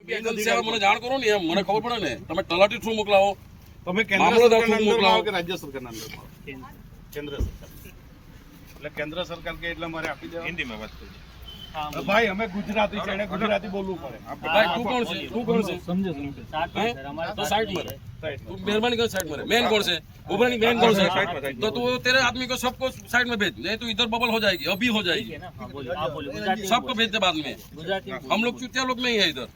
Agency મને જાણ કરો ને, એમ મને ખબર પડે ને. તમે તલાટી થ્રુ મોકલાવો, તમે કેન્દ્ર સરકારના અંદરમાં કે રાજ્ય સરકારના અંદરમાં? કેન્દ્ર સરકાર. એટલે કેન્દ્ર સરકાર કે એટલે મારે આપી દેવા. હિન્દીમાં વાત કરજો. ભાઈ અમે ગુજરાતી છે, એને ગુજરાતી બોલવું પડે. ભાઈ તું કોણ છે? તું કોણ છે? સમજો તો સાइड मरे, तू मेहरबानी कर साइड मरे. मेन कौन से? उभरनी मेन कौन से? तो तू तेरे आदमी को सबको साइड में भेज, नहीं तो इधर बबल हो जाएगी, अभी हो जाएगी. सबको भेज दे बाद में. हम लोग चुतिया लोग नहीं है इधर.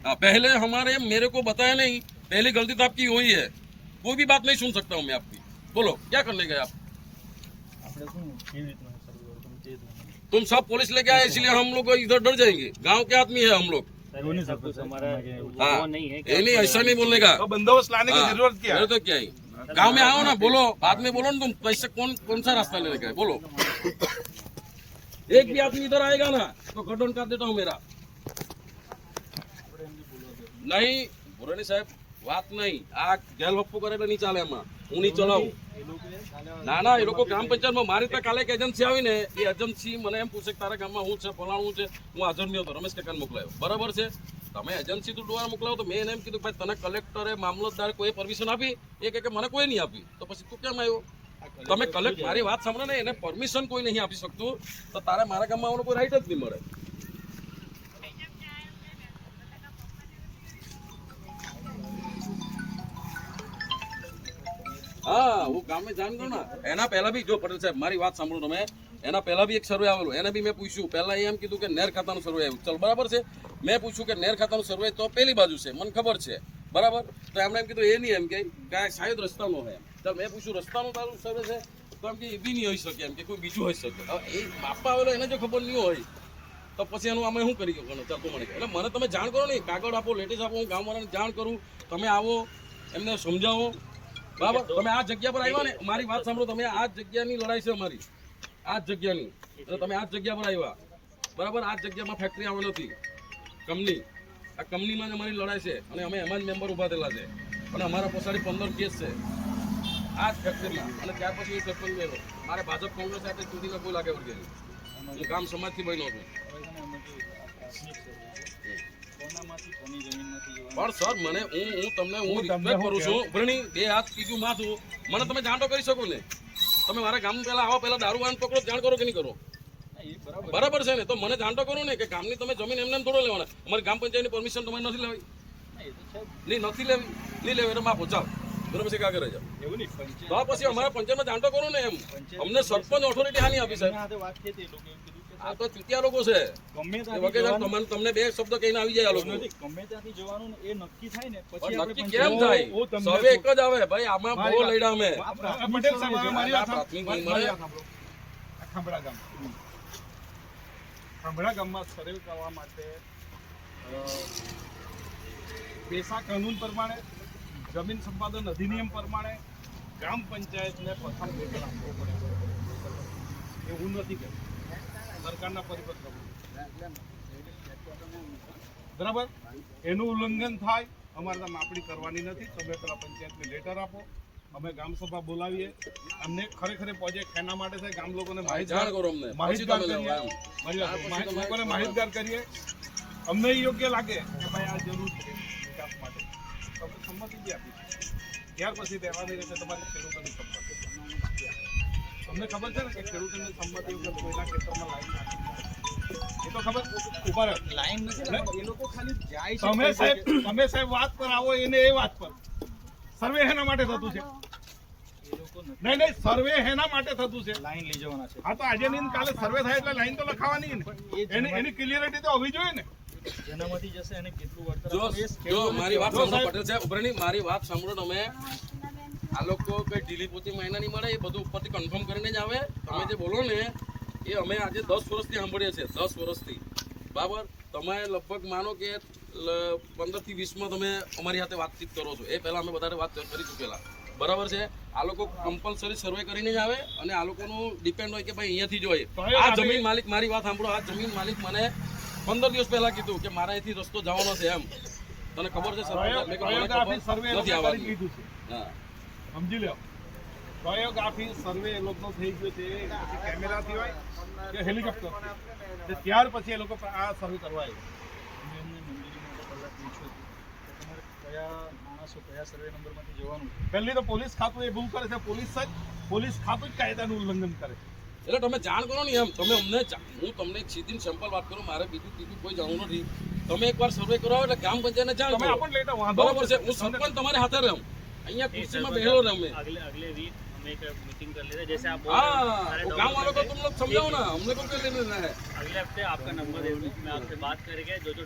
हाँ, पहले हमारे मेरे को बताया नहीं, पहली गलती तो आपकी हुई है. कोई भी बात नहीं सुन सकता हूँ मैं आपकी. बोलो क्या करने गए आप? तुम सब पुलिस लेके आए इसलिए हम लोग इधर डर जाएंगे. गांव के आदमी है हम लोग. हाँ, ये नहीं, ऐसा नहीं बोलने का. तो बंदोबस्त लाने की जरूरत क्या है? तो क्या है, गांव में आओ ना, बोलो बाद में बोलो ना. तुम कैसे कौन सा रास्ता लेने का है बोलो. एक भी आदमी इधर आएगा ना तो गठन कर देता हूँ मेरा. नहीं बुरानी साहब વાત નહીં, આ ગેલ વપ્પુ કરે એટલે નહીં ચાલે. એમાં હું નહીં ચલાવું. ના એ લોકો ગ્રામ પંચાયતમાં મારી ત્યાં કાલે એક એજન્સી આવી ને, એ એજન્સી મને એમ પૂછે કે તારા ગામમાં હું છે, ફલાણું છે. હું હાજર નહીં હતો, રમેશ કાકાને મોકલાયો. બરાબર છે, તમે એજન્સી તું દ્વારા મોકલાવો. તો મેં એને એમ કીધું ભાઈ તને કલેક્ટરે મામલતદાર કોઈ પરમિશન આપી? એ કે મને કોઈ નહીં આપી. તો પછી તું કેમ આવ્યો? તમે કલેક્ટ મારી વાત સાંભળો ને, એને પરમિશન કોઈ નહીં આપી શકતું, તો તારે મારા ગામમાં આવવાનો કોઈ રાઈટ જ નહીં મળે. हाँ, वो गांव में जान दो ना. एना पहला भी जो पटेल साहब मारी बात सांभळो તમે, એના પહેલા બી એક સર્વે આવેલો, એને બી મેં પૂછ્યું. પહેલા એમ કીધું કે નેર ખાતાનું સર્વે આવ્યું. ચલ બરાબર છે, મેં પૂછ્યું કે નેર ખાતાનું સર્વે તો પેલી બાજુ છે, મને ખબર છે બરાબર. તો એમણે એમ કીધું એ નહીં, એમ કે શાયદ રસ્તાનો હોય. ચાલ મેં પૂછ્યું રસ્તાનું તારું સર્વે છે? તો એમ કે એ બી નહીં હોઈ શકે, એમ કે કોઈ બીજું હોઈ શકે. હવે એ બાપા આવેલો એને જો ખબર નહીં હોય તો પછી એનું અમે શું કરી ગયો? ચાલતું મને એટલે મને તમે જાણ કરો ને, કાગળ આપો, લેટેસ્ટ આપો, હું ગામવાળાને જાણ કરું. તમે આવો, એમને સમજાવો. બરાબર, તમે આ જગ્યા પર આવ્યા ને, મારી વાત સાંભળો. તમે આ જગ્યાની લડાઈ છે અમારી, આ જગ્યાની. એટલે તમે આ જગ્યા પર આવ્યા બરાબર. આ જગ્યામાં ફેક્ટરી આવેલી હતી, કંપની. આ કંપનીમાં જ અમારી લડાઈ છે અને અમે એમાં જ મેમ્બર ઉભા થયેલા છે. અને અમારા પછાડી 15 કેસ છે આ જ ફેક્ટરીમાં. અને ત્યાર પછી સરપંચ બન્યો. મારે ભાજપ કોંગ્રેસ સાથે ચૂંટણીમાં કોઈ લાગે વળગેલી. હું ગામ સમાજથી બન્યો છું. પણ સર મને હું તમને રિક્વેસ્ટ કરું છું, ભરણી 2 હાથ બીજું માથું, મને તમે જાણ તો કરી શકો ને. તમે મારા ગામ પહેલા આવો, પહેલા દારૂવાન પકડો, જાણ કરો કે નહીં કરો? બરાબર છે ને, તો મને જાણ તો કરો ને કે ગામની તમે જમીન એમને થોડો લેવાના. અમારી ગ્રામ પંચાયતની પરમિશન તમારે નથી લેવી? નહીં નથી લેવી, નહીં લેવી એટલે માફો ચાલ. બરાબર છે, કાગળ જાવ. તો પછી અમારા પંચાયતમાં જાણ તો કરો ને. એમ અમને સરપંચ ઓથોરિટી હાની આપી સાહેબ? આ તો ચૂતિયા લોકો છે. તમને 2 શબ્દ કહીને આવી જાય આ લોકો. નક્કી કેમ થાય? સર્વે એક જ આવે ભાઈ. આમાં બહુ લડ્યા અમે. પટેલ સાહેબ મારી વાત ખાંભળા ગામમાં સર્વે કરવા માટે પેશા કાનૂન પ્રમાણે, જમીન સંપાદન અધિનિયમ પ્રમાણે ગ્રામ પંચાયતને પ્રથમ વેતન આપવું પડે. એવું નથી કે સરકારના પરિપત્ર બરાબર, એનું ઉલ્લંઘન થાય અમારે ત્યાં માપણી કરવાની નથી. તમે પેલા પંચાયતને લેટર આપો, અમે ગામ સભા બોલાવીએ. અમને ખરેખર પ્રોજેક્ટ એના માટે છે, ગામ લોકોને માહિતગાર કરીએ. અમને યોગ્ય લાગે કે ભાઈ આ જરૂર છે વિકાસ માટે, તમે સંમતિ બી આપી. ત્યાર પછી રહેવાની રીતે તમારી ખેડૂતોની સંમતિ. તમને ખબર છે ને કે ખેડૂતોની સંમતિ વગર કોઈના ખેતરમાં લાઈન નાખી, એ તો ખબર ઉપર લાઈન નથી. એ લોકો ખાલી જાય છે. તમે સાહેબ વાત પર આવો, એને એ વાત પર સર્વે એના માટે થતું છે. નહીં સર્વે એના માટે થતું છે, લાઈન લઈ જવાના છે. હા, તો આજે નહીં કાલે સર્વે થાય એટલે લાઈન તો લખાવાની ને. એની ક્લિયરિટી તો હોવી જોઈએ ને. જેનામાંથી જશે અને કેટલું વળતર. જો મારી વાત સાંભળો પટેલ સાહેબ, ઉપરની મારી વાત સાંભળો તમે. આ લોકો કઈ ઢીલી પોતી મહિના નહીં મળે, એ બધું ઉપરથી કન્ફર્મ કરીને જ આવે. તમે જે બોલો ને એ અમે આજે 10 વર્ષથી સાંભળીએ છીએ, 10 વર્ષથી બરાબર. તમે લગભગ માનો કે 15 થી 20માં તમે અમારી સાથે વાતચીત કરો છો. એ પહેલા અમે વધારે વાત કરી ચૂકેલા બરાબર છે. આ લોકો કમ્પલસરી સર્વે કરીને જ આવે અને આ લોકોનું ડિપેન્ડ હોય કે ભાઈ અહીંયાથી જ હોય. આ જમીન માલિક, મારી વાત સાંભળો, આ જમીન માલિક મને 15 દિવસ પહેલા કીધું કે મારા અહીંથી રસ્તો જવાનો છે. એમ તને ખબર છે સર? હા, સમજી લો. પ્રયોગાફી સર્વે એ લોકો થઈ ગયો છે, કેમેરાથી હોય કે હેલિકોપ્ટર, ત્યાર પછી એ લોકો આ સર્વે કરવા આવ્યું. જણાવશો કયા સર્વે નંબરમાંથી જવાનું પહેલી તો પોલીસ ખાતું એ ભૂલ કરે છે, પોલીસ ખાતું જ કાયદાનું ઉલ્લંઘન કરે છે. એટલે તમે જાણ કરો ને એમ, તમે અમને હું તમને એક સીધી સિમ્પલ વાત કરું, મારે બીજું ત્રીજું કોઈ જાણવું નથી. તમે એકવાર સર્વે કરાવો એટલે ગ્રામ પંચાયતને જાણ તમે કરો. આપણને લેતા વાંધો બરાબર છે, હું સરપંચ તમારી હાથે રહું, અહીંયા ખુરશીમાં બેઠો રહું મેં. अगले वीक हम एक मीटिंग कर लेते हैं जैसे आप बोल हाँ, रहे हैं, सारे वो गाँव वालों को document तुम लोग समझाओ ना, हमने को क्या लेना है. अगले हफ्ते आपका नंबर दे दूँ, मैं आपसे बात करके जो जो